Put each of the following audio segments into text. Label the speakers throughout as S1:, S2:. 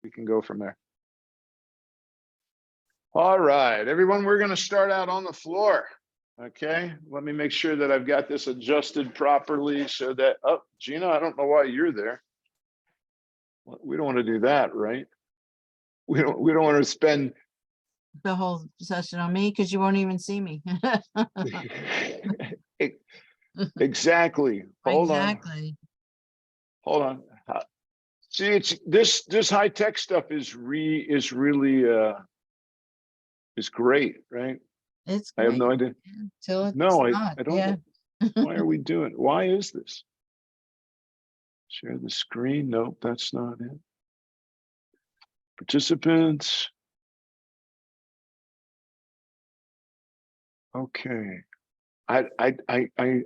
S1: we can go from there. All right, everyone, we're going to start out on the floor. Okay, let me make sure that I've got this adjusted properly so that, oh, Gina, I don't know why you're there. We don't want to do that, right? We don't want to spend
S2: the whole session on me because you won't even see me.
S1: Exactly. Hold on. See, it's this high tech stuff is really is great, right?
S2: It's
S1: I
S2: great.
S1: have no idea.
S2: Till it's
S1: No,
S2: not.
S1: I don't
S2: Yeah.
S1: know. Why are we doing it? Why is this? Share the screen. Nope, that's not it. Participants. Okay. I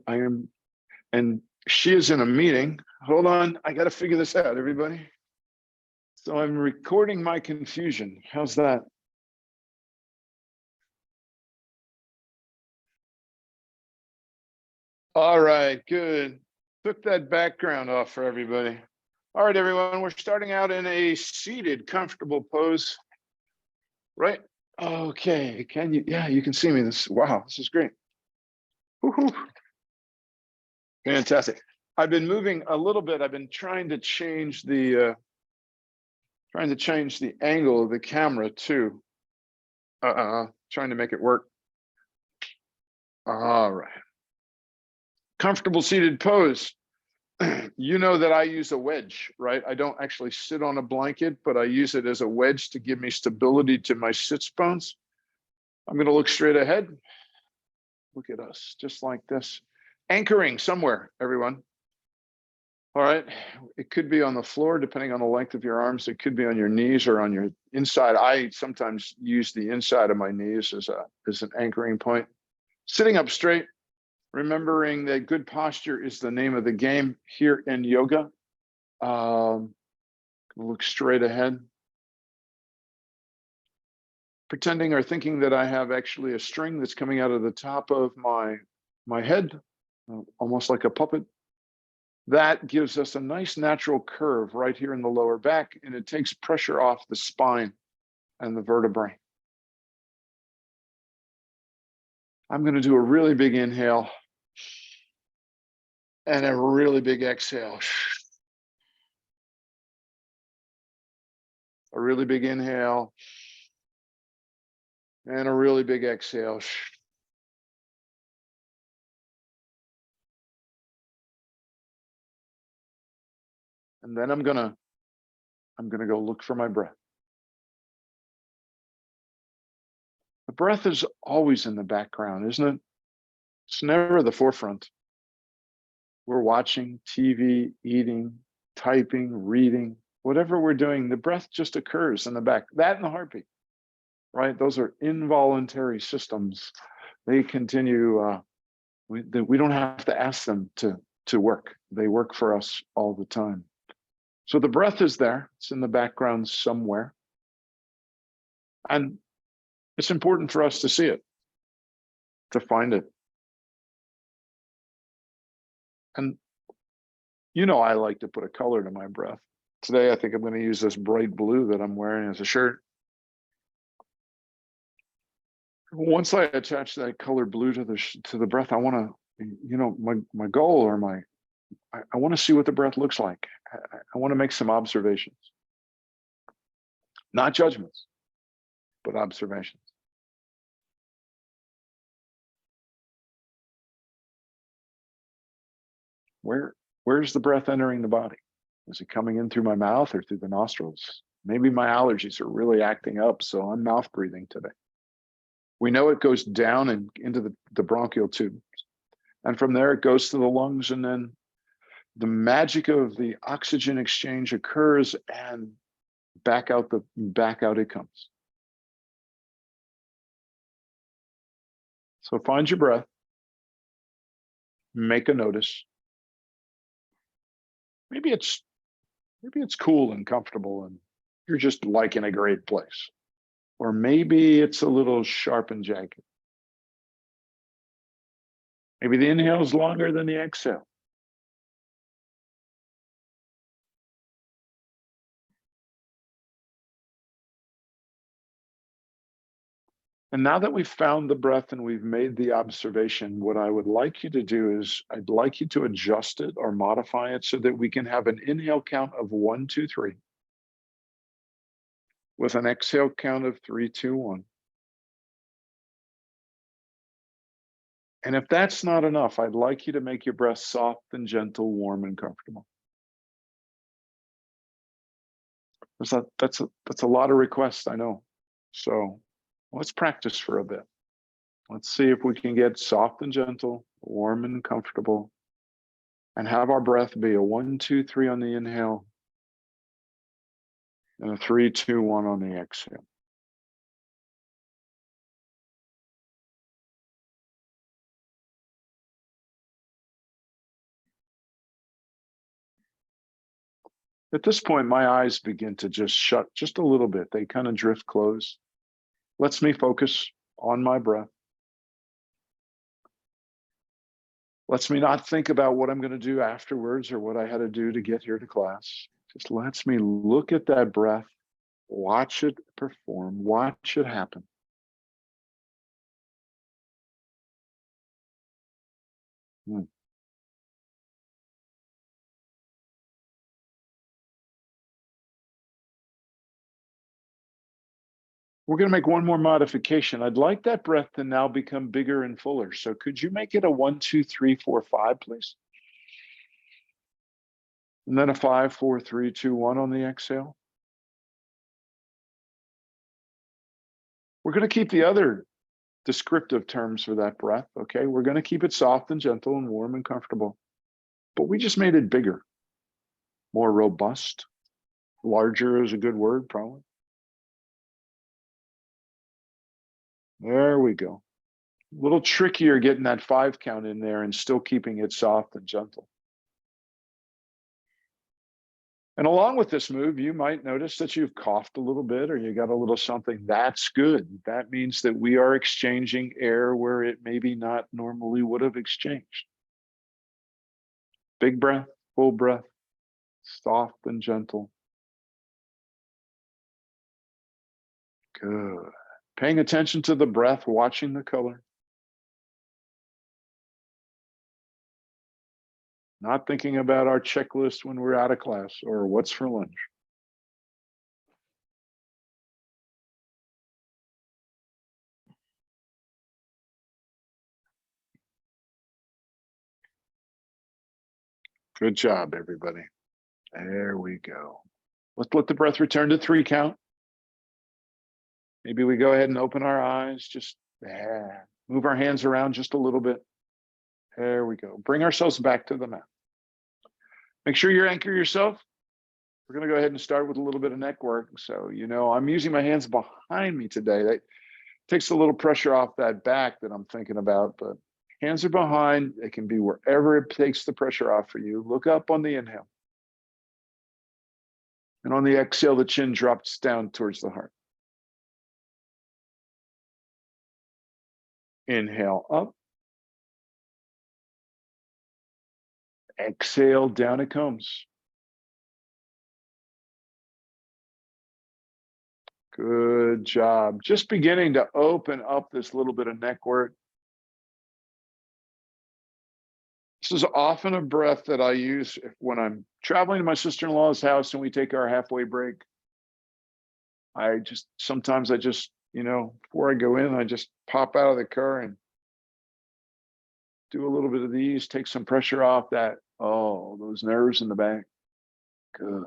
S1: am, and she is in a meeting. Hold on, I got to figure this out, everybody. So I'm recording my confusion. How's that? All right, good. Took that background off for everybody. All right, everyone, we're starting out in a seated, comfortable pose. Right? Okay, can you? Yeah, you can see me. Wow, this is great. Woohoo. Fantastic. I've been moving a little bit. I've been trying to change the angle of the camera too. Trying to make it work. All right. Comfortable seated pose. You know that I use a wedge, right? I don't actually sit on a blanket, but I use it as a wedge to give me stability to my sits bones. I'm going to look straight ahead. Look at us, just like this. Anchoring somewhere, everyone. All right. It could be on the floor, depending on the length of your arms. It could be on your knees or on your inside. I sometimes use the inside of my knees as an anchoring point. Sitting up straight, remembering that good posture is the name of the game here in yoga. Look straight ahead. Pretending or thinking that I have actually a string that's coming out of the top of my head, almost like a puppet. That gives us a nice natural curve right here in the lower back, and it takes pressure off the spine and the vertebrae. I'm going to do a really big inhale and a really big exhale. A really big inhale and a really big exhale. And then I'm gonna go look for my breath. The breath is always in the background, isn't it? It's never the forefront. We're watching TV, eating, typing, reading, whatever we're doing, the breath just occurs in the back. That and the heartbeat, right? Those are involuntary systems. They continue, we don't have to ask them to work. They work for us all the time. So the breath is there. It's in the background somewhere. And it's important for us to see it, to find it. And you know, I like to put a color to my breath. Today, I think I'm going to use this bright blue that I'm wearing as a shirt. Once I attach that color blue to the breath, I want to, you know, my goal or I want to see what the breath looks like. I want to make some observations, not judgments, but observations. Where's the breath entering the body? Is it coming in through my mouth or through the nostrils? Maybe my allergies are really acting up, so I'm mouth breathing today. We know it goes down and into the bronchial tubes. And from there, it goes to the lungs, and then the magic of the oxygen exchange occurs, and back out it comes. So find your breath, make a notice. Maybe it's cool and comfortable and you're just liking a great place. Or maybe it's a little sharp and jagged. Maybe the inhale is longer than the exhale. And now that we've found the breath and we've made the observation, what I would like you to do is I'd like you to adjust it or modify it so that we can have an inhale count of 1, 2, 3 with an exhale count of 3, 2, 1. And if that's not enough, I'd like you to make your breath soft and gentle, warm and comfortable. That's a lot of requests, I know. So let's practice for a bit. Let's see if we can get soft and gentle, warm and comfortable, and have our breath be a 1, 2, 3 on the inhale and a 3, 2, 1 on the exhale. At this point, my eyes begin to just shut just a little bit. They kind of drift close. Lets me focus on my breath. Lets me not think about what I'm going to do afterwards or what I had to do to get here to class. Just lets me look at that breath, watch it perform, watch it happen. Hmm. We're going to make one more modification. I'd like that breath to now become bigger and fuller. So could you make it a 1, 2, 3, 4, 5, please? And then a 5, 4, 3, 2, 1 on the exhale. We're going to keep the other descriptive terms for that breath. Okay. We're going to keep it soft and gentle and warm and comfortable, but we just made it bigger, more robust. Larger is a good word, probably. There we go. A little trickier getting that 5 count in there and still keeping it soft and gentle. And along with this move, you might notice that you've coughed a little bit or you got a little something. That's good. That means that we are exchanging air where it maybe not normally would have exchanged. Big breath, full breath, soft and gentle. Good. Paying attention to the breath, watching the color. Not thinking about our checklist when we're out of class or what's for lunch. Good job, everybody. There we go. Let's let the breath return to 3 count. Maybe we go ahead and open our eyes, just move our hands around just a little bit. There we go. Bring ourselves back to the mat. Make sure you anchor yourself. We're going to go ahead and start with a little bit of neck work. So, I'm using my hands behind me today. That takes a little pressure off that back that I'm thinking about, but hands are behind. It can be wherever it takes the pressure off for you. Look up on the inhale. And on the exhale, the chin drops down towards the heart. Inhale up. Exhale, down it comes. Good job. Just beginning to open up this little bit of neck work. This is often a breath that I use when I'm traveling to my sister-in-law's house and we take our halfway break. Sometimes I just, before I go in, I just pop out of the car and do a little bit of these, take some pressure off those nerves in the back. Good.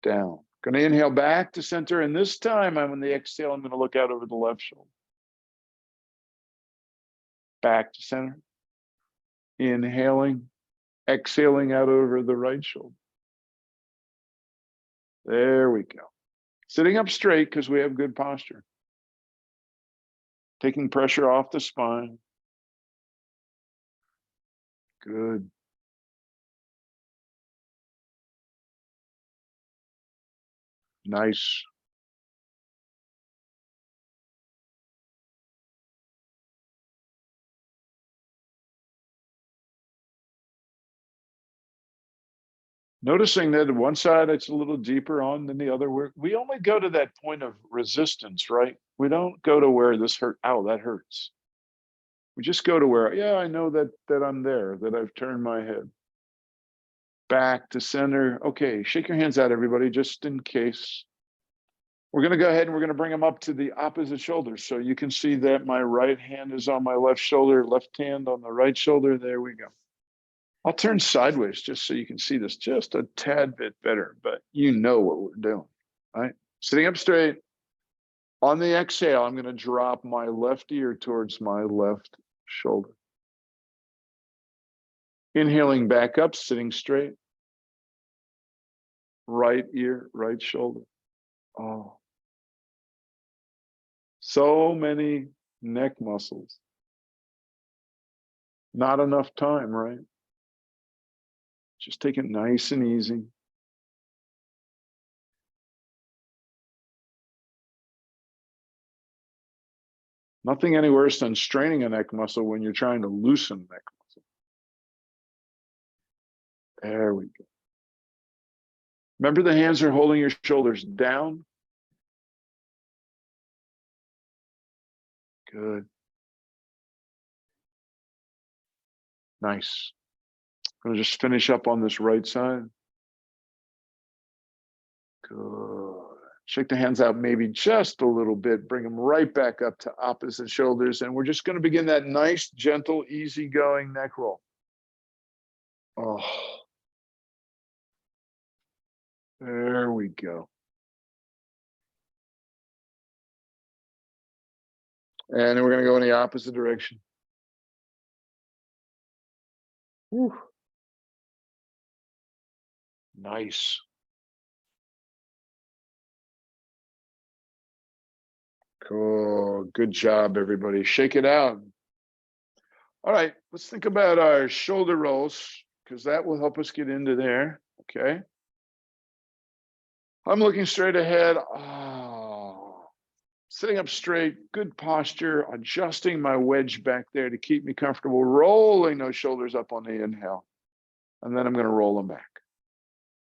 S1: Down. Going to inhale back to center. And this time on the exhale, I'm going to look out over the left shoulder. Back to center. Inhaling, exhaling out over the right shoulder. There we go. Sitting up straight because we have good posture. Taking pressure off the spine. Good. Nice. Noticing that one side it's a little deeper on than the other. We only go to that point of resistance, right? We don't go to where this hurt. Ow, that hurts. We just go to where, yeah, I know that I'm there, that I've turned my head. Back to center. Okay, shake your hands out, everybody, just in case. We're going to go ahead and we're going to bring them up to the opposite shoulder. So you can see that my right hand is on my left shoulder, left hand on the right shoulder. There we go. I'll turn sideways just so you can see this just a tad bit better, but you know what we're doing, right? Sitting up straight. On the exhale, I'm going to drop my left ear towards my left shoulder. Inhaling back up, sitting straight. Right ear, right shoulder. Oh. So many neck muscles. Not enough time, right? Just take it nice and easy. Nothing any worse than straining a neck muscle when you're trying to loosen neck muscle. There we go. Remember, the hands are holding your shoulders down. Good. Nice. I'm going to just finish up on this right side. Good. Shake the hands out maybe just a little bit. Bring them right back up to opposite shoulders. And we're just going to begin that nice, gentle, easygoing neck roll. Oh. There we go. And then we're going to go in the opposite direction. Whew. Nice. Cool. Good job, everybody. Shake it out. All right. Let's think about our shoulder rolls, because that will help us get into there. Okay. I'm looking straight ahead. Oh, sitting up straight, good posture, adjusting my wedge back there to keep me comfortable, rolling those shoulders up on the inhale. And then I'm going to roll them back.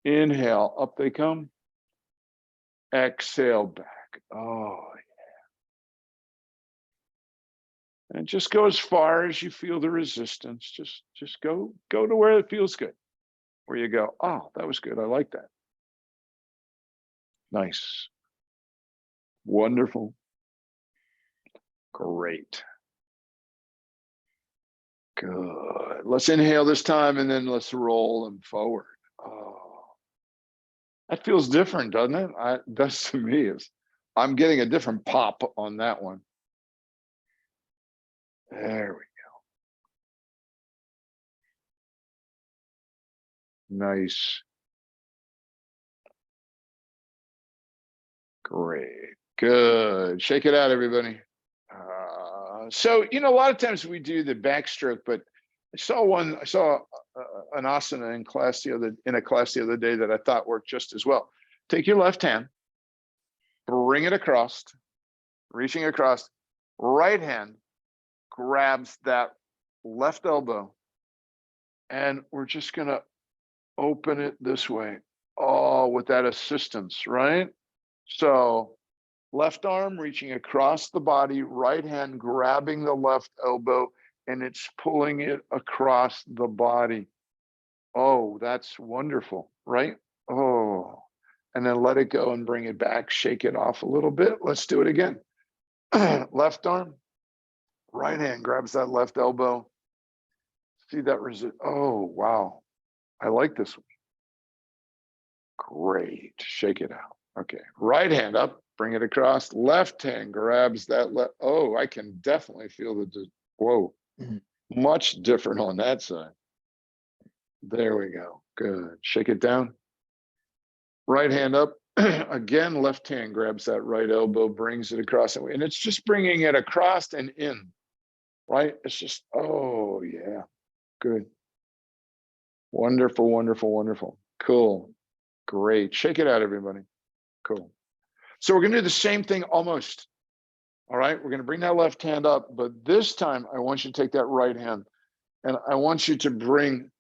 S1: Inhale, up they come. Exhale back. Oh, yeah. And just go as far as you feel the resistance. Just go to where it feels good. Where you go, oh, that was good. I like that. Nice. Wonderful. Great. Good. Let's inhale this time and then let's roll them forward. Oh, that feels different, doesn't it? It does to me. I'm getting a different pop on that one. There we go. Nice. Great. Good. Shake it out, everybody. So, a lot of times we do the backstroke, but I saw an asana in a class the other day that I thought worked just as well. Take your left hand, bring it across, reaching across, right hand grabs that left elbow, and we're just going to open it this way. Oh, with that assistance, right? So left arm reaching across the body, right hand grabbing the left elbow, and it's pulling it across the body. Oh, that's wonderful, right? Oh, and then let it go and bring it back, shake it off a little bit. Let's do it again. Left arm, right hand grabs that left elbow. See that resist? Oh, wow. I like this one. Great. Shake it out. Okay. Right hand up, bring it across. Left hand grabs that oh, I can definitely feel whoa, much different on that side. There we go. Good. Shake it down. Right hand up. Again, left hand grabs that right elbow, brings it across. And it's just bringing it across and in, right? It's just, oh, yeah. Good. Wonderful, wonderful, wonderful. Cool. Great. Shake it out, everybody. Cool. So we're going to do the same thing almost. All right. We're going to bring that left hand up, but this time I want you to take that right hand and I want you to bring.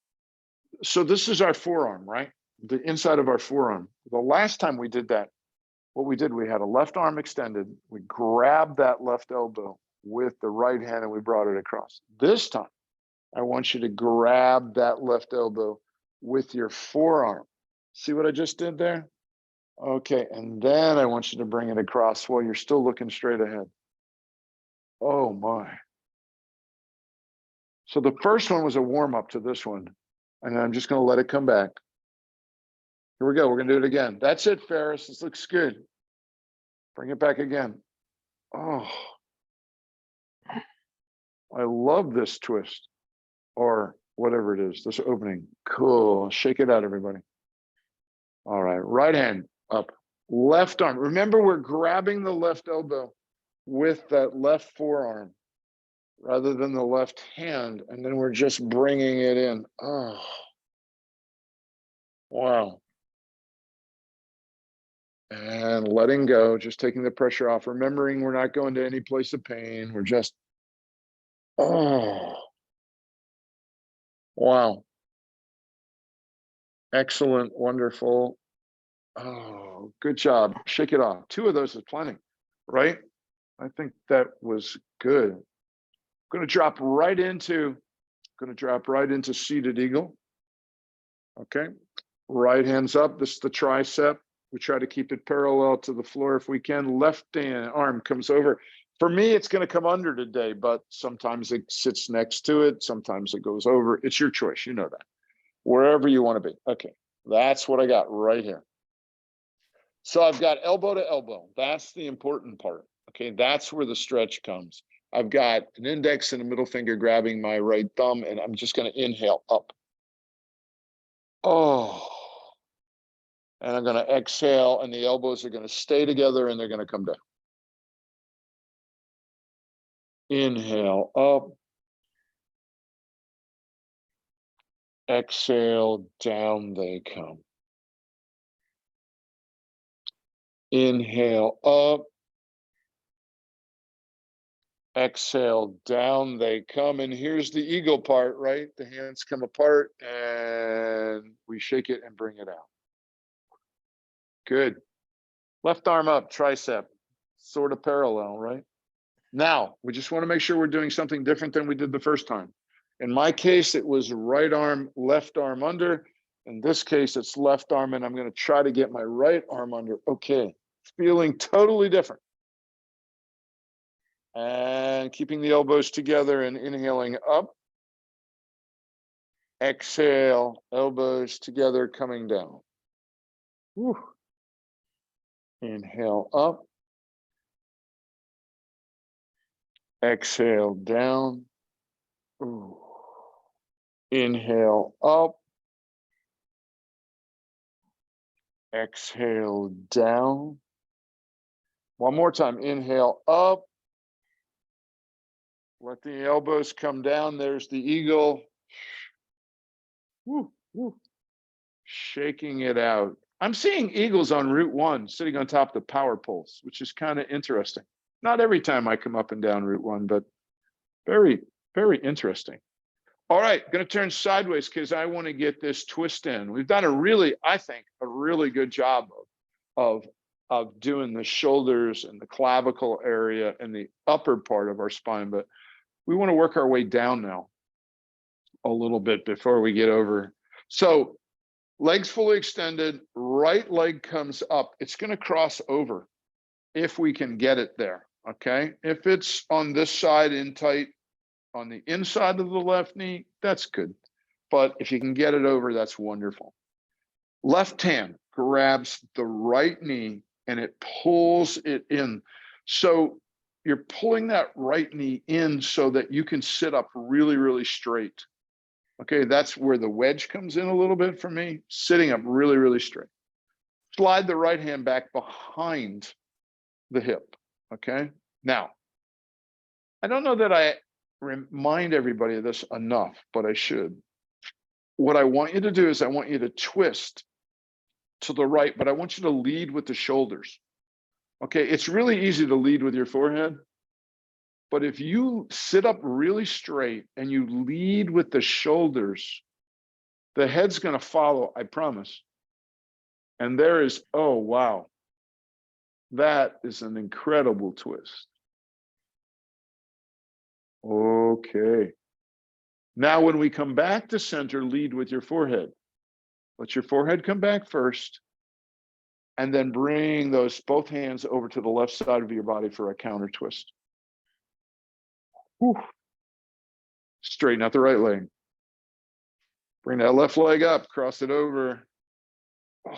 S1: So this is our forearm, right? the inside of our forearm. The last time we did that, what we did, we had a left arm extended. We grabbed that left elbow with the right hand and we brought it across. This time, I want you to grab that left elbow with your forearm. See what I just did there? Okay, and then I want you to bring it across while you're still looking straight ahead. Oh my. So the first one was a warm up to this one, and I'm just going to let it come back. Here we go. We're going to do it again. That's it, Ferris. This looks good. Bring it back again. Oh, I love this twist or whatever it is, this opening. Cool. Shake it out, everybody. All right. Right hand up, left arm. Remember, we're grabbing the left elbow with that left forearm rather than the left hand. And then we're just bringing it in. Oh, wow. And letting go, just taking the pressure off, remembering we're not going to any place of pain. We're just, oh, wow. Excellent, wonderful. Oh, good job. Shake it off. 2 of those is plenty, right? I think that was good. Going to drop right into seated eagle. Okay. Right hand's up. This is the tricep. We try to keep it parallel to the floor if we can. Left hand arm comes over. For me, it's going to come under today, but sometimes it sits next to it. Sometimes it goes over. It's your choice. You know that. Wherever you want to be. Okay. That's what I got right here. So I've got elbow to elbow. That's the important part. Okay. That's where the stretch comes. I've got an index and a middle finger grabbing my right thumb, and I'm just going to inhale up. Oh. And I'm going to exhale, and the elbows are going to stay together and they're going to come down. Inhale up. Exhale, down they come. Inhale up. Exhale, down they come. And here's the eagle part, right? The hands come apart and we shake it and bring it out. Good. Left arm up, tricep, sort of parallel, right? Now, we just want to make sure we're doing something different than we did the first time. In my case, it was right arm, left arm under. In this case, it's left arm, and I'm going to try to get my right arm under. Okay, feeling totally different. And keeping the elbows together and inhaling up. Exhale, elbows together, coming down. Whew. Inhale up. Exhale down. Ooh. Inhale up. Exhale down. One more time. Inhale up. Let the elbows come down. There's the eagle. Woo, woo. Shaking it out. I'm seeing eagles on Route 1 sitting on top of the power poles, which is kind of interesting. Not every time I come up and down Route 1, but very, very interesting. All right, going to turn sideways because I want to get this twist in. We've done a really, I think, a really good job of doing the shoulders and the clavicle area and the upper part of our spine, but we want to work our way down now a little bit before we get over. So legs fully extended, right leg comes up. It's going to cross over if we can get it there, okay? If it's on this side in tight, on the inside of the left knee, that's good. But if you can get it over, that's wonderful. Left hand grabs the right knee and it pulls it in. So you're pulling that right knee in so that you can sit up really, really straight. Okay, that's where the wedge comes in a little bit for me, sitting up really, really straight. Slide the right hand back behind the hip, okay? Now, I don't know that I remind everybody of this enough, but I should. What I want you to do is I want you to twist to the right, but I want you to lead with the shoulders. Okay, it's really easy to lead with your forehead, but if you sit up really straight and you lead with the shoulders, the head's going to follow, I promise. And there is, oh, wow. That is an incredible twist. Okay. Now, when we come back to center, lead with your forehead. Let your forehead come back first, and then bring those both hands over to the left side of your body for a counter twist. Whew. Straighten out the right leg. Bring that left leg up, cross it over. Oh.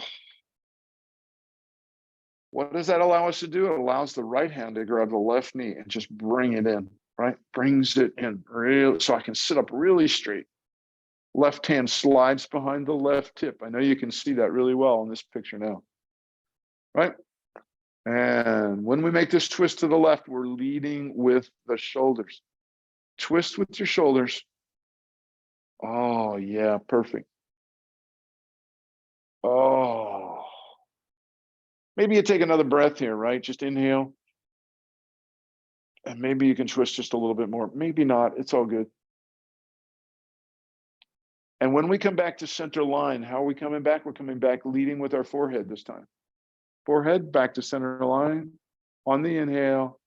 S1: What does that allow us to do? It allows the right hand to grab the left knee and just bring it in, right? Brings it in real, so I can sit up really straight. Left hand slides behind the left hip. I know you can see that really well in this picture now, right? And when we make this twist to the left, we're leading with the shoulders. Twist with your shoulders. Oh, yeah, perfect. Oh. Maybe you take another breath here, right? Just inhale. And maybe you can twist just a little bit more. Maybe not. It's all good. And when we come back to center line, how are we coming back? We're coming back leading with our forehead this time. Forehead back to center line. On the inhale,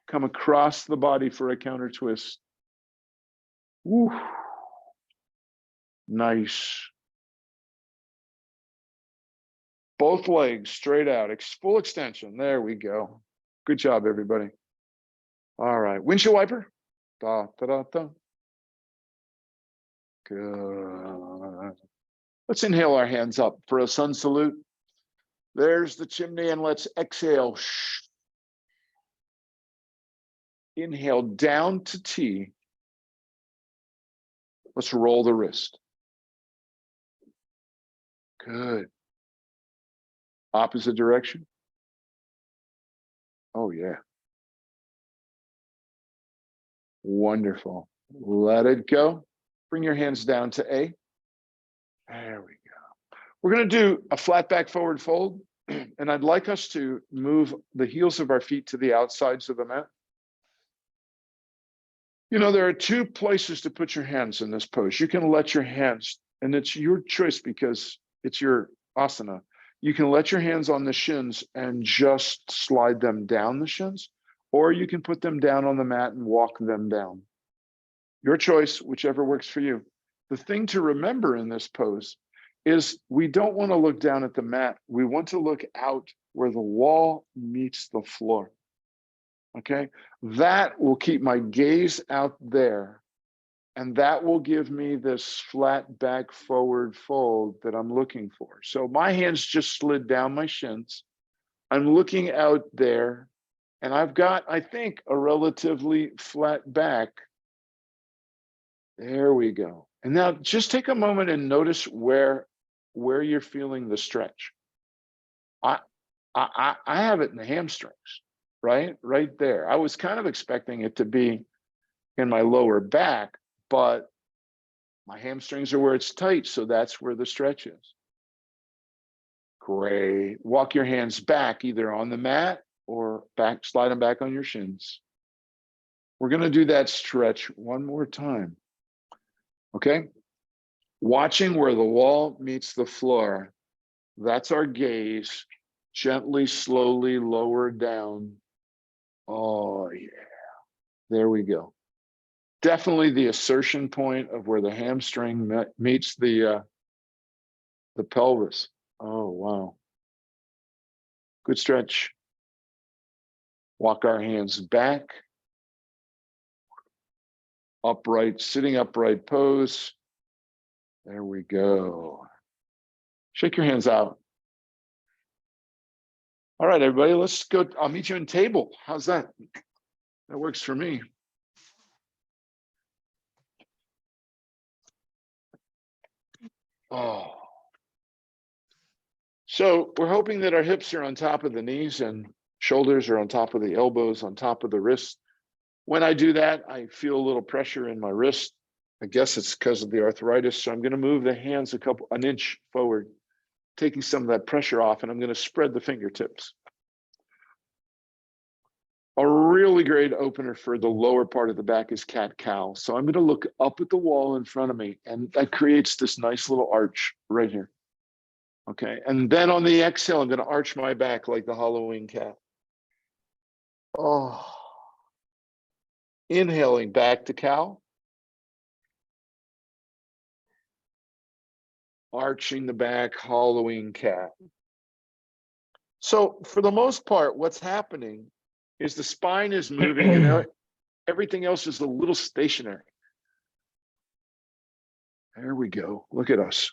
S1: come across the body for a counter twist. Woo. Nice. Both legs straight out, full extension. There we go. Good job, everybody. All right, windshield wiper. Da, da, da, da. Good. Let's inhale our hands up for a sun salute. There's the chimney, and let's exhale. Inhale down to T. Let's roll the wrist. Good. Opposite direction. Oh, yeah. Wonderful. Let it go. Bring your hands down to A. There we go. We're going to do a flat back forward fold. And I'd like us to move the heels of our feet to the outsides of the mat. You know, there are two places to put your hands in this pose. You can let your hands, and it's your choice because it's your asana. You can let your hands on the shins and just slide them down the shins, or you can put them down on the mat and walk them down. Your choice, whichever works for you. The thing to remember in this pose is we don't want to look down at the mat. We want to look out where the wall meets the floor. Okay, that will keep my gaze out there, and that will give me this flat back forward fold that I'm looking for. So my hands just slid down my shins. I'm looking out there, and I've got, I think, a relatively flat back. There we go. And now just take a moment and notice where you're feeling the stretch. I have it in the hamstrings. Right there. I was kind of expecting it to be in my lower back, but my hamstrings are where it's tight, so that's where the stretch is. Great. Walk your hands back, either on the mat or back, slide them back on your shins. We're going to do that stretch one more time. Okay? Watching where the wall meets the floor, that's our gaze. Gently, slowly lower down. Oh, yeah. There we go. Definitely the assertion point of where the hamstring meets the pelvis. Oh, wow. Good stretch. Walk our hands back. Upright, sitting upright pose. There we go. Shake your hands out. All right, everybody, let's go. I'll meet you in table. How's that? That works for me. Oh. So we're hoping that our hips are on top of the knees and shoulders are on top of the elbows, on top of the wrists. When I do that, I feel a little pressure in my wrist. I guess it's because of the arthritis. So I'm going to move the hands an inch forward, taking some of that pressure off, and I'm going to spread the fingertips. A really great opener for the lower part of the back is cat-cow. So I'm going to look up at the wall in front of me, and that creates this nice little arch right here. Okay. And then on the exhale, I'm going to arch my back like the Halloween cat. Oh, inhaling back to cow. Arching the back, Halloween cat. So for the most part, what's happening is the spine is moving and everything else is a little stationary. There we go. Look at us.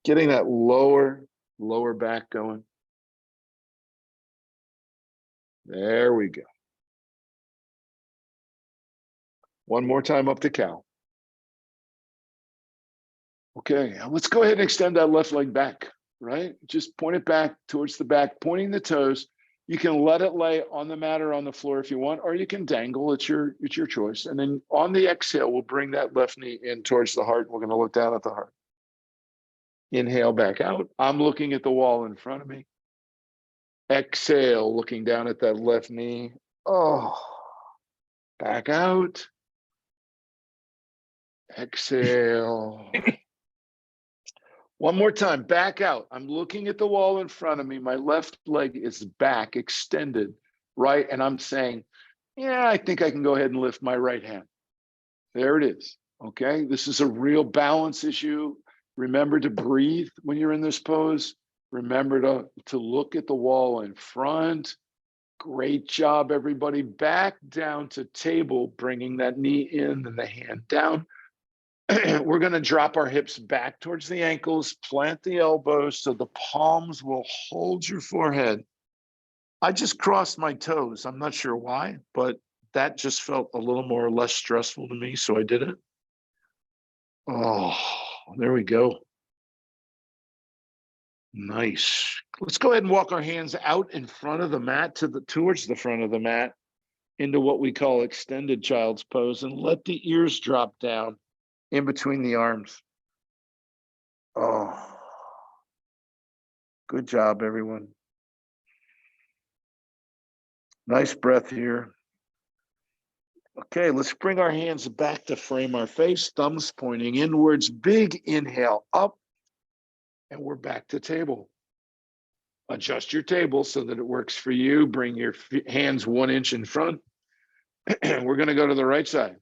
S1: Getting that lower back going. There we go. One more time up to cow. Okay, let's go ahead and extend that left leg back, right? Just point it back towards the back, pointing the toes. You can let it lay on the mat or on the floor if you want, or you can dangle. It's your choice. And then on the exhale, we'll bring that left knee in towards the heart. We're going to look down at the heart. Inhale back out. I'm looking at the wall in front of me. Exhale, looking down at that left knee. Oh, back out. Exhale. One more time, back out. I'm looking at the wall in front of me. My left leg is back, extended, right? And I'm saying, yeah, I think I can go ahead and lift my right hand. There it is, okay? This is a real balance issue. Remember to breathe when you're in this pose. Remember to look at the wall in front. Great job, everybody. Back down to table, bringing that knee in and the hand down. We're going to drop our hips back towards the ankles, plant the elbows so the palms will hold your forehead. I just crossed my toes. I'm not sure why, but that just felt a little more or less stressful to me, so I did it. Oh, there we go. Nice. Let's go ahead and walk our hands out in front of the mat towards the front of the mat into what we call extended child's pose, and let the ears drop down in between the arms. Oh, good job, everyone. Nice breath here. Okay, let's bring our hands back to frame our face, thumbs pointing inwards, big inhale up, and we're back to table. Adjust your table so that it works for you. Bring your hands 1 inch in front. We're going to go to the right side.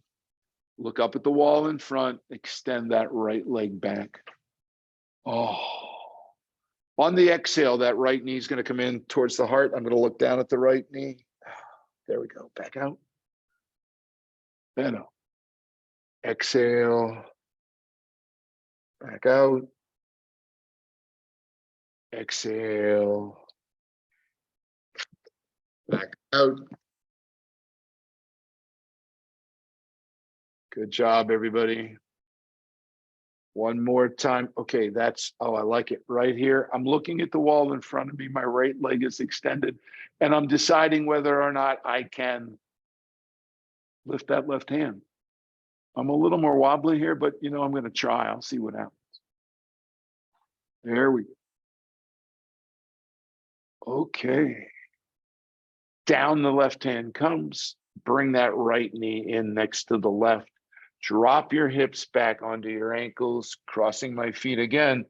S1: Look up at the wall in front, extend that right leg back. Oh. On the exhale, that right knee is going to come in towards the heart. I'm going to look down at the right knee. There we go. Back out. Then up. Exhale. Back out. Exhale. Back out. Good job, everybody. One more time. Okay, I like it right here. I'm looking at the wall in front of me. My right leg is extended, and I'm deciding whether or not I can lift that left hand. I'm a little more wobbly here, but I'm going to try. I'll see what happens. There we go. Okay. Down the left hand comes. Bring that right knee in next to the left. Drop your hips back onto your ankles, crossing my feet again.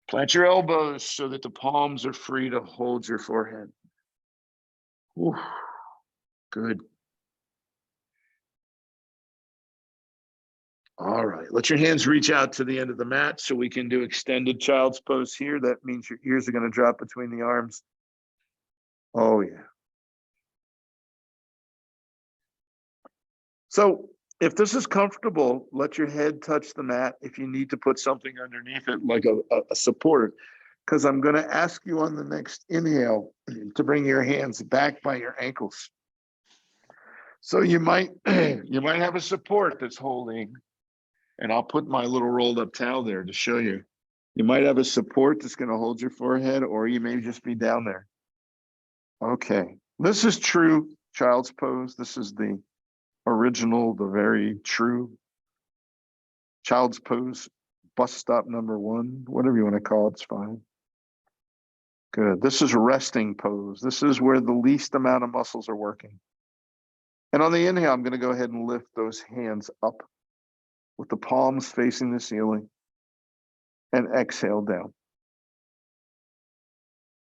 S1: Plant your elbows so that the palms are free to hold your forehead. Whew. Good. All right, let your hands reach out to the end of the mat so we can do extended child's pose here. That means your ears are going to drop between the arms. Oh, yeah. So if this is comfortable, let your head touch the mat. If you need to put something underneath it, like a support, because I'm going to ask you on the next inhale to bring your hands back by your ankles. So you might have a support that's holding, and I'll put my little rolled up towel there to show you. You might have a support that's going to hold your forehead, or you may just be down there. Okay, this is true child's pose. This is the original, the very true child's pose, bus stop number 1, whatever you want to call it, it's fine. Good. This is resting pose. This is where the least amount of muscles are working. And on the inhale, I'm going to go ahead and lift those hands up with the palms facing the ceiling. and exhale down.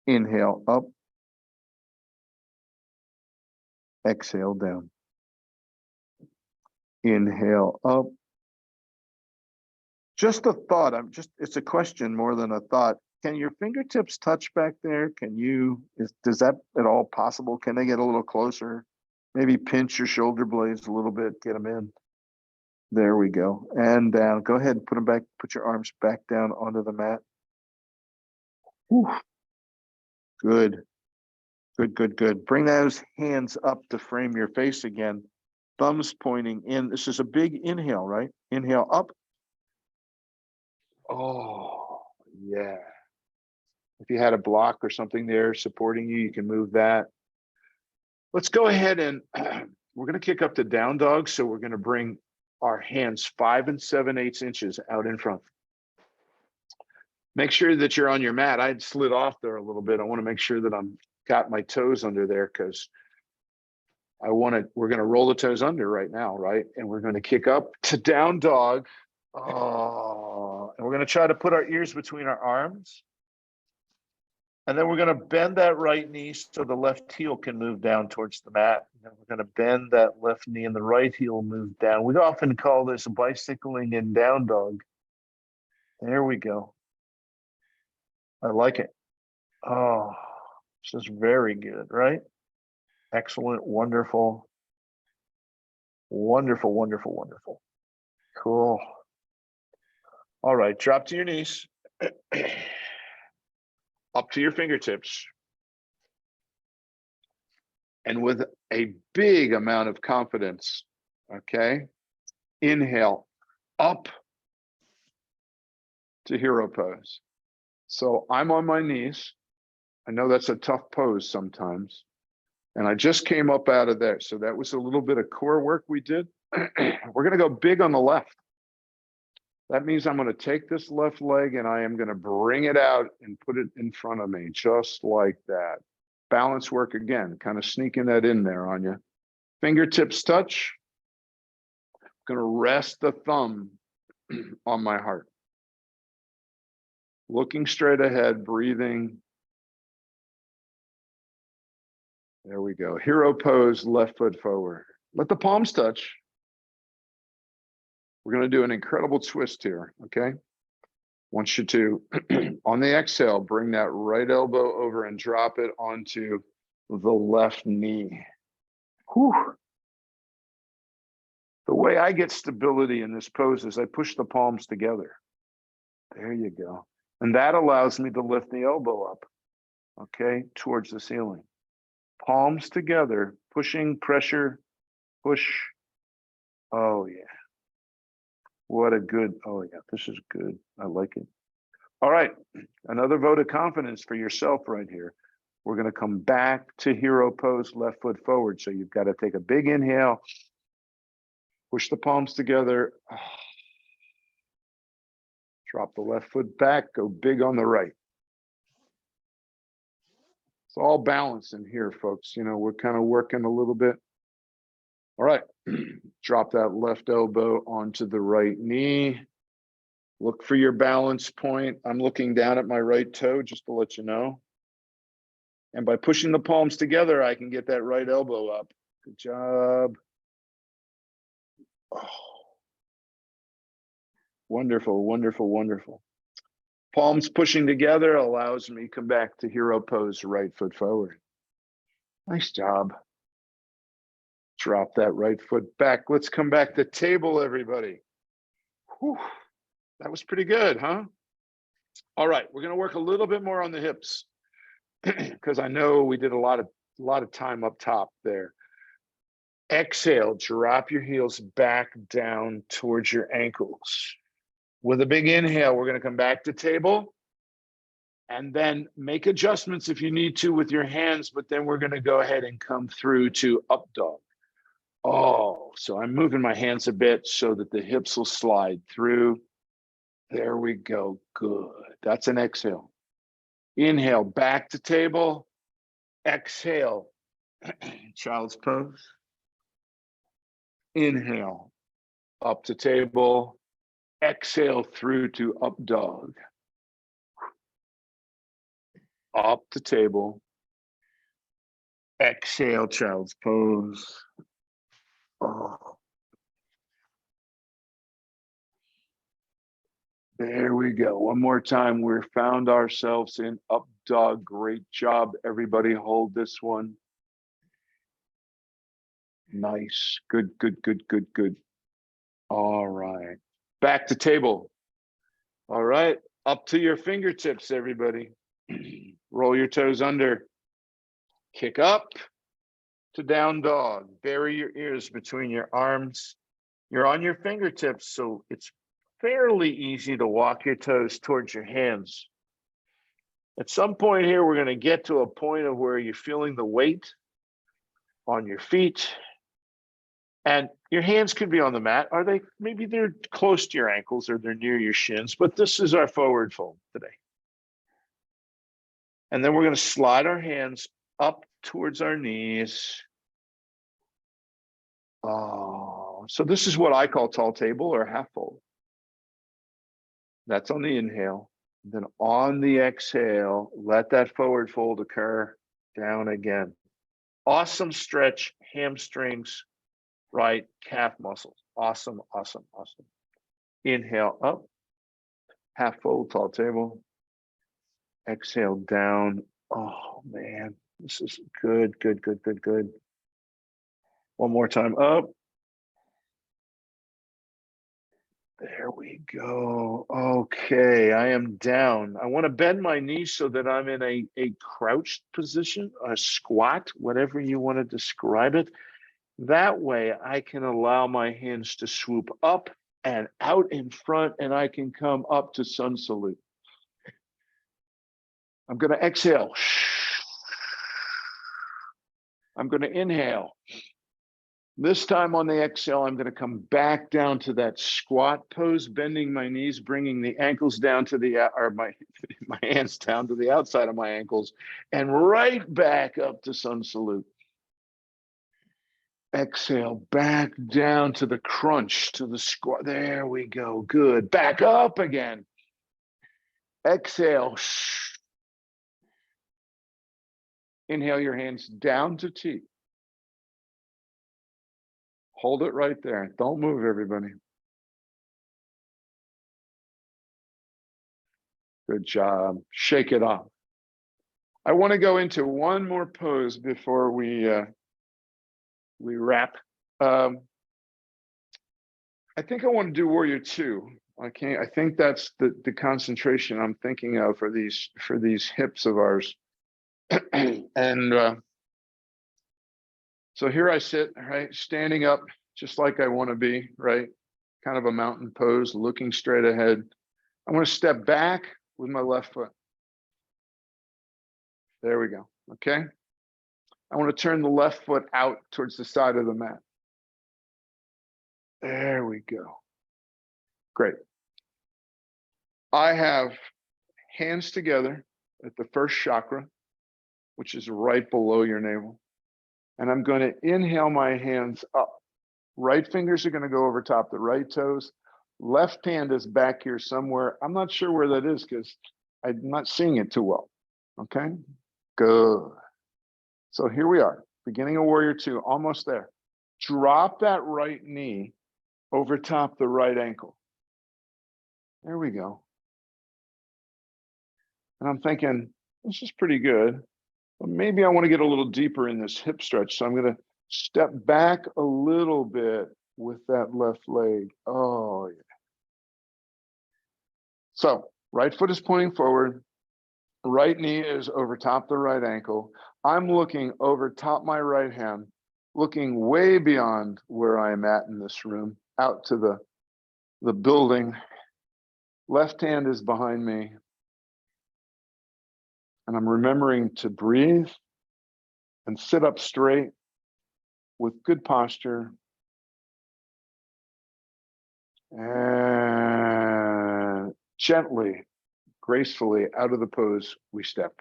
S1: Inhale up, exhale down. Inhale up. Just a thought, it's a question more than a thought. Can your fingertips touch back there? Does that at all possible? Can they get a little closer? Maybe pinch your shoulder blades a little bit, get them in. There we go. And down. Go ahead and put them back, put your arms back down onto the mat. Whew. Good. Good, good, good. Bring those hands up to frame your face again. Thumbs pointing in. This is a big inhale, right? Inhale up. Oh, yeah. If you had a block or something there supporting you, you can move that. Let's go ahead and we're going to kick up to down dog. So we're going to bring our hands 5 7/8 inches out in front. Make sure that you're on your mat. I had slid off there a little bit. I want to make sure that I'm got my toes under there because we're going to roll the toes under right now, right? And we're going to kick up to down dog. Oh, and we're going to try to put our ears between our arms. And then we're going to bend that right knee so the left heel can move down towards the mat. And then we're going to bend that left knee and the right heel move down. We often call this bicycling in down dog. There we go. I like it. Oh, this is very good, right? Excellent, wonderful, wonderful, wonderful, wonderful. Cool. All right, drop to your knees. Up to your fingertips. And with a big amount of confidence, okay? Inhale up to hero pose. So I'm on my knees. I know that's a tough pose sometimes. And I just came up out of there. So that was a little bit of core work we did. We're going to go big on the left. That means I'm going to take this left leg and I am going to bring it out and put it in front of me, just like that. Balance work again, kind of sneaking that in there on you. Fingertips touch. I'm going to rest the thumb on my heart. Looking straight ahead, breathing. There we go. Hero pose, left foot forward. Let the palms touch. We're going to do an incredible twist here, okay? Want you to, on the exhale, bring that right elbow over and drop it onto the left knee. Whew. The way I get stability in this pose is I push the palms together. There you go. And that allows me to lift the elbow up, okay, towards the ceiling. Palms together, pushing, pressure, push. Oh, yeah. What a good, oh yeah, this is good. I like it. All right, another vote of confidence for yourself right here. We're going to come back to hero pose, left foot forward. So you've got to take a big inhale, push the palms together, drop the left foot back, go big on the right. It's all balance in here, folks. You know, we're kind of working a little bit. All right, drop that left elbow onto the right knee. Look for your balance point. I'm looking down at my right toe just to let you know. And by pushing the palms together, I can get that right elbow up. Good job. Oh. Wonderful, wonderful, wonderful. Palms pushing together allows me to come back to hero pose, right foot forward. Nice job. Drop that right foot back. Let's come back to table, everybody. Whew. That was pretty good, huh? All right, we're going to work a little bit more on the hips because I know we did a lot of time up top there. Exhale, drop your heels back down towards your ankles. With a big inhale, we're going to come back to table and then make adjustments if you need to with your hands, but then we're going to go ahead and come through to up dog. Oh, so I'm moving my hands a bit so that the hips will slide through. There we go. Good. That's an exhale. Inhale, back to table. Exhale, child's pose. Inhale, up to table. Exhale through to up dog. Up the table. Exhale, child's pose. Oh. There we go. One more time. We're found ourselves in up dog. Great job. Everybody hold this one. Nice. Good, good, good, good, good. All right. Back to table. All right. Up to your fingertips, everybody. Roll your toes under. Kick up to down dog. Bury your ears between your arms. You're on your fingertips, so it's fairly easy to walk your toes towards your hands. At some point here, we're going to get to a point of where you're feeling the weight on your feet. And your hands could be on the mat. Are they? Maybe they're close to your ankles or they're near your shins, but this is our forward fold today. And then we're going to slide our hands up towards our knees. Oh, so this is what I call tall table or half fold. That's on the inhale. Then on the exhale, let that forward fold occur. Down again. Awesome stretch, hamstrings, right, calf muscles. Awesome, awesome, awesome. Inhale up, half fold, tall table. Exhale down. Oh man, this is good, good, good, good, good. One more time up. There we go. Okay, I am down. I want to bend my knees so that I'm in a crouched position, a squat, whatever you want to describe it. That way I can allow my hands to swoop up and out in front, and I can come up to sun salute. I'm going to exhale. I'm going to inhale. This time on the exhale, I'm going to come back down to that squat pose, bending my knees, bringing the ankles down to the, or my hands down to the outside of my ankles, and right back up to sun salute. Exhale, back down to the crunch, to the squat. There we go. Good. Back up again. Exhale. Inhale your hands down to T. Hold it right there. Don't move, everybody. Good job. Shake it off. I want to go into one more pose before we wrap. I think I want to do Warrior 2. I think that's the concentration I'm thinking of for these hips of ours. And so here I sit, right, standing up just like I want to be, right? Kind of a mountain pose, looking straight ahead. I want to step back with my left foot. There we go. Okay. I want to turn the left foot out towards the side of the mat. There we go. Great. I have hands together at the first chakra, which is right below your navel. And I'm going to inhale my hands up. Right fingers are going to go over top the right toes. Left hand is back here somewhere. I'm not sure where that is because I'm not seeing it too well. Okay, good. So here we are, beginning of Warrior 2, almost there. Drop that right knee over top the right ankle. There we go. And I'm thinking, this is pretty good. But maybe I want to get a little deeper in this hip stretch. So I'm going to step back a little bit with that left leg. Oh, yeah. So right foot is pointing forward. Right knee is over top the right ankle. I'm looking over top my right hand, looking way beyond where I am at in this room, out to the building. Left hand is behind me. And I'm remembering to breathe and sit up straight with good posture. And gently, gracefully out of the pose, we step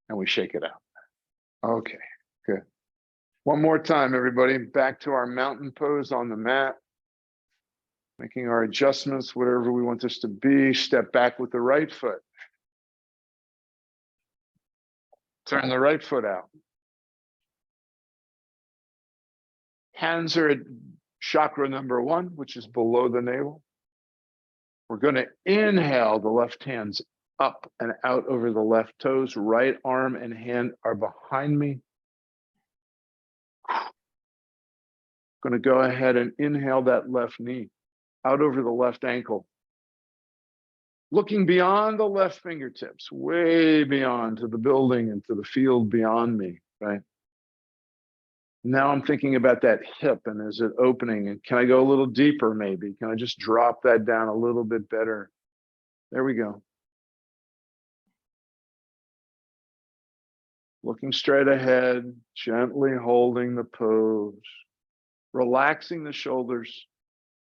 S1: and we shake it out. Okay, good. One more time, everybody. Back to our mountain pose on the mat. Making our adjustments, whatever we want this to be. Step back with the right foot. Turn the right foot out. Hands are at chakra number 1, which is below the navel. We're going to inhale the left hands up and out over the left toes. Right arm and hand are behind me. Going to go ahead and inhale that left knee out over the left ankle. Looking beyond the left fingertips, way beyond to the building and to the field beyond me, right? Now I'm thinking about that hip, and is it opening? And can I go a little deeper maybe? Can I just drop that down a little bit better? There we go. Looking straight ahead, gently holding the pose, relaxing the shoulders,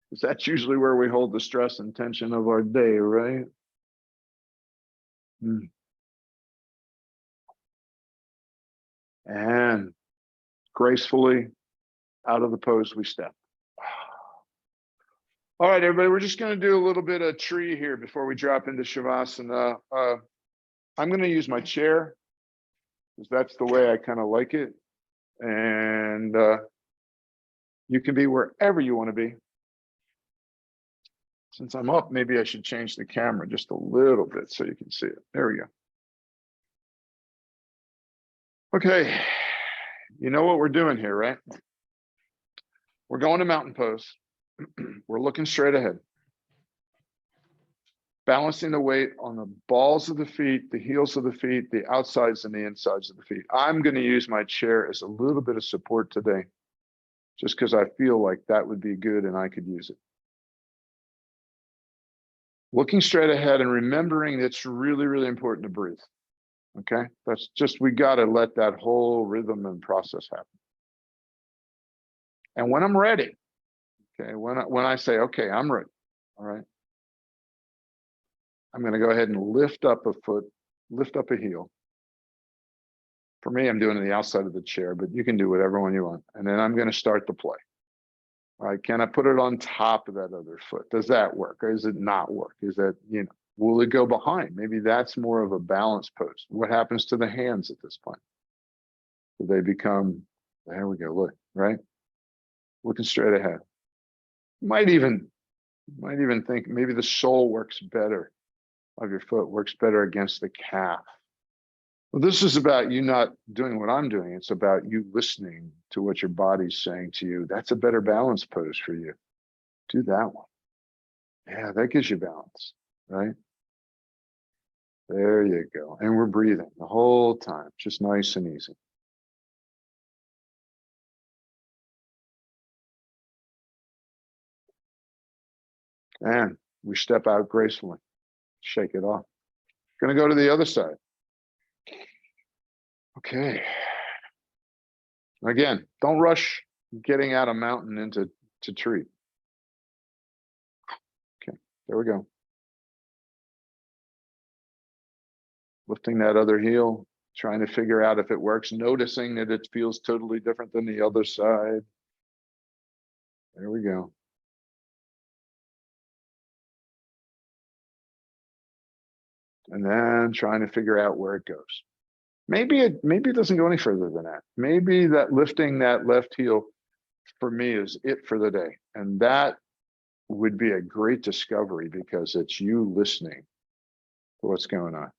S1: because that's usually where we hold the stress and tension of our day, right? And gracefully out of the pose we step. All right, everybody, we're just going to do a little bit of tree here before we drop into Shavasana. I'm going to use my chair because that's the way I kind of like it. And you can be wherever you want to be. Since I'm up, maybe I should change the camera just a little bit so you can see it. There we go. Okay, you know what we're doing here, right? We're going to mountain pose. We're looking straight ahead. Balancing the weight on the balls of the feet, the heels of the feet, the outsides and the insides of the feet. I'm going to use my chair as a little bit of support today, just because I feel like that would be good and I could use it. Looking straight ahead and remembering it's really, really important to breathe. Okay, that's just, we got to let that whole rhythm and process happen. And when I'm ready, okay, when I say, okay, I'm ready, all right, I'm going to go ahead and lift up a foot, lift up a heel. For me, I'm doing it on the outside of the chair, but you can do whatever one you want. And then I'm going to start the play. All right, can I put it on top of that other foot? Does that work? Or does it not work? Is that, you know, will it go behind? Maybe that's more of a balance pose. What happens to the hands at this point? Do they become, there we go, look, right? Looking straight ahead. Might even think maybe the sole works better of your foot, works better against the calf. Well, this is about you not doing what I'm doing. It's about you listening to what your body's saying to you. That's a better balance pose for you. Do that one. Yeah, that gives you balance, right? There you go. And we're breathing the whole time, just nice and easy. And we step out gracefully, shake it off. Going to go to the other side. Okay. Again, don't rush getting out of mountain into tree. Okay, there we go. Lifting that other heel, trying to figure out if it works, noticing that it feels totally different than the other side. There we go. And then trying to figure out where it goes. Maybe it doesn't go any further than that. Maybe that lifting that left heel for me is it for the day. And that would be a great discovery because it's you listening to what's going on.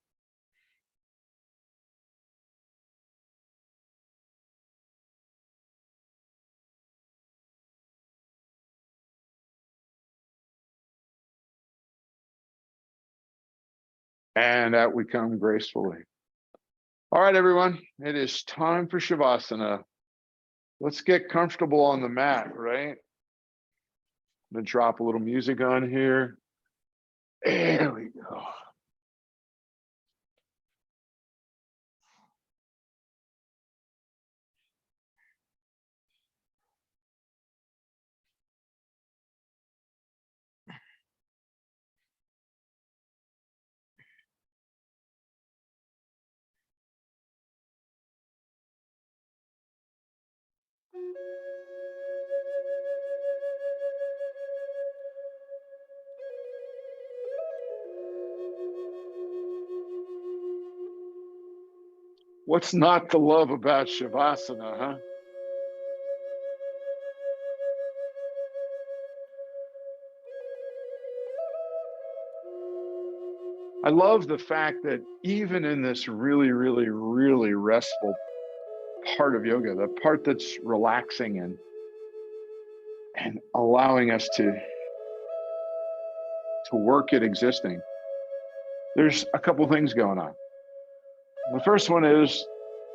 S1: And out we come gracefully. All right, everyone, it is time for Shavasana. Let's get comfortable on the mat, right? I'm gonna drop a little music on here. There we go. What's not to love about Shavasana, huh? I love the fact that even in this really, really, really restful part of yoga, the part that's relaxing and allowing us to work at existing, there's a couple things going on. The first one is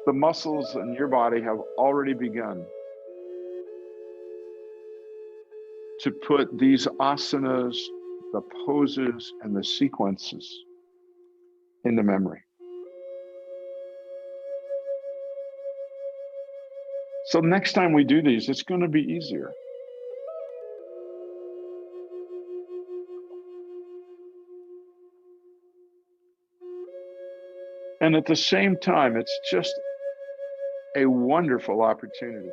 S1: the muscles in your body have already begun to put these asanas, the poses, and the sequences into memory. So next time we do these, it's going to be easier. And at the same time, it's just a wonderful opportunity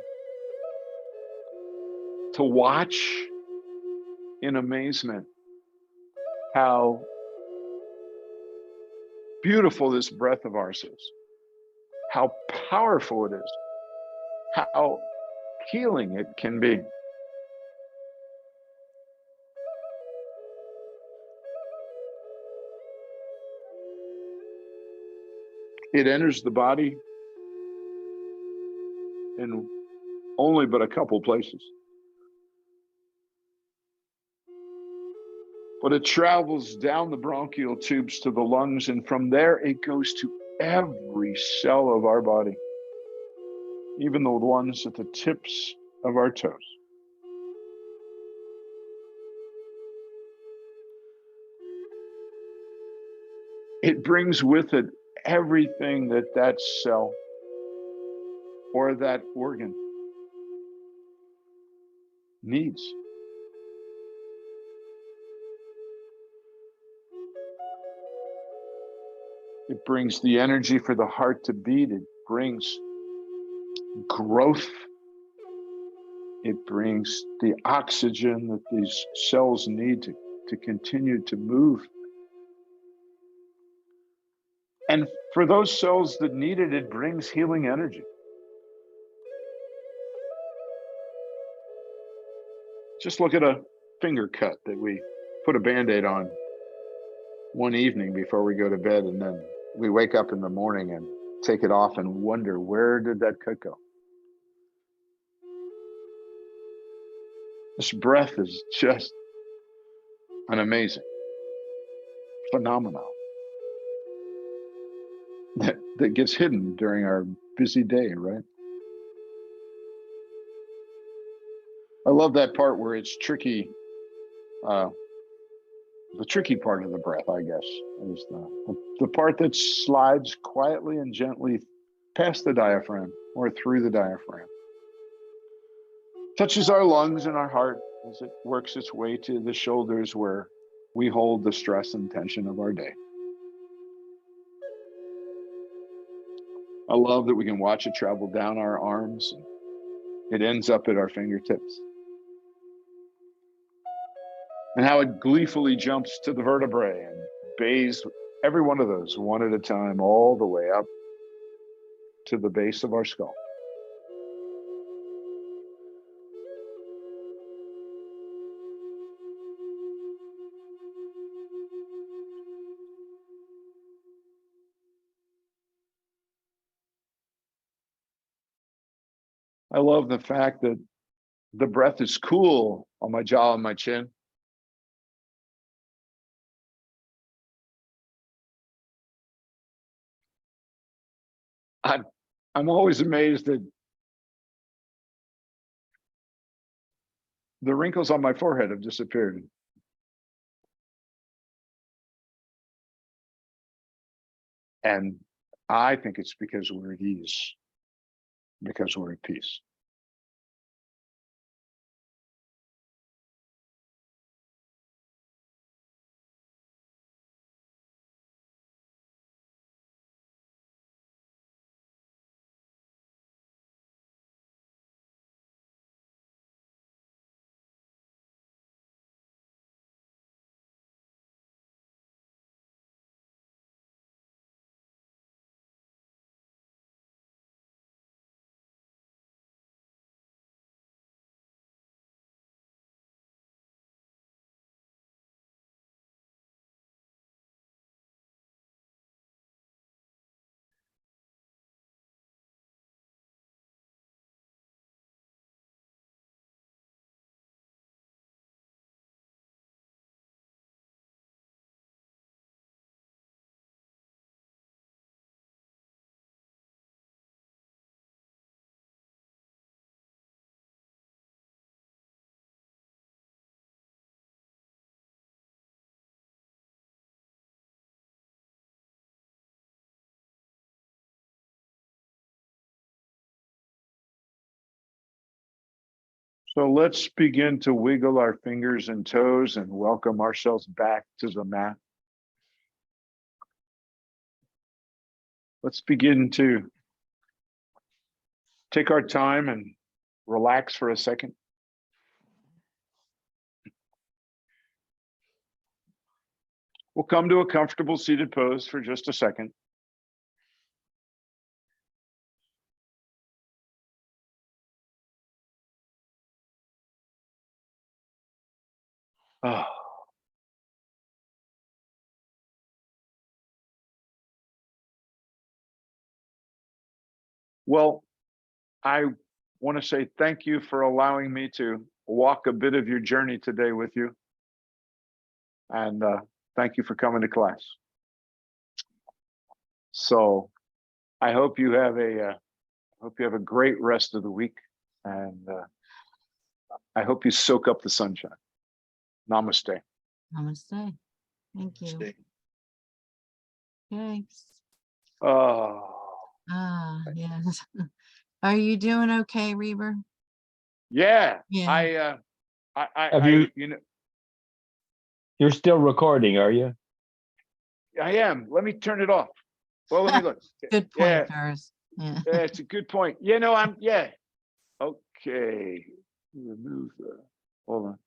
S1: to watch in amazement how beautiful this breath of ours is, how powerful it is, how healing it can be. It enters the body in only but a couple places. But it travels down the bronchial tubes to the lungs, and from there it goes to every cell of our body, even the ones at the tips of our toes. It brings with it everything that cell or that organ needs. It brings the energy for the heart to beat. It brings growth. It brings the oxygen that these cells need to continue to move. And for those cells that need it, it brings healing energy. Just look at a finger cut that we put a Band-Aid on one evening before we go to bed, and then we wake up in the morning and take it off and wonder, where did that cut go? This breath is just an amazing phenomenon that gets hidden during our busy day, right? I love that part where it's tricky. The tricky part of the breath, I guess, is the part that slides quietly and gently past the diaphragm or through the diaphragm. Touches our lungs and our heart as it works its way to the shoulders where we hold the stress and tension of our day. I love that we can watch it travel down our arms and it ends up at our fingertips. And how it gleefully jumps to the vertebrae and bathes every one of those one at a time all the way up to the base of our skull. I love the fact that the breath is cool on my jaw and my chin. I'm always amazed that the wrinkles on my forehead have disappeared. And I think it's because we're at ease, because we're at peace. So let's begin to wiggle our fingers and toes and welcome ourselves back to the mat. Let's begin to take our time and relax for a second. We'll come to a comfortable seated pose for just a second. Oh. Well, I want to say thank you for allowing me to walk a bit of your journey today with you. And thank you for coming to class. So I hope you have a great rest of the week, and I hope you soak up the sunshine. Namaste.
S2: Namaste. Thank you.
S1: Namaste.
S2: Thanks.
S1: Oh,
S2: Yes. Are you doing okay, Reber?
S1: yeah.
S2: Yeah.
S3: Have you?
S1: You know,
S3: You're still recording, are you?
S1: I am. Let me turn it off. Well, let me look.
S2: Good
S1: Yeah.
S2: point, Paris. Yeah.
S1: Yeah, it's a good point. You know, yeah. Okay. Remove the, hold on.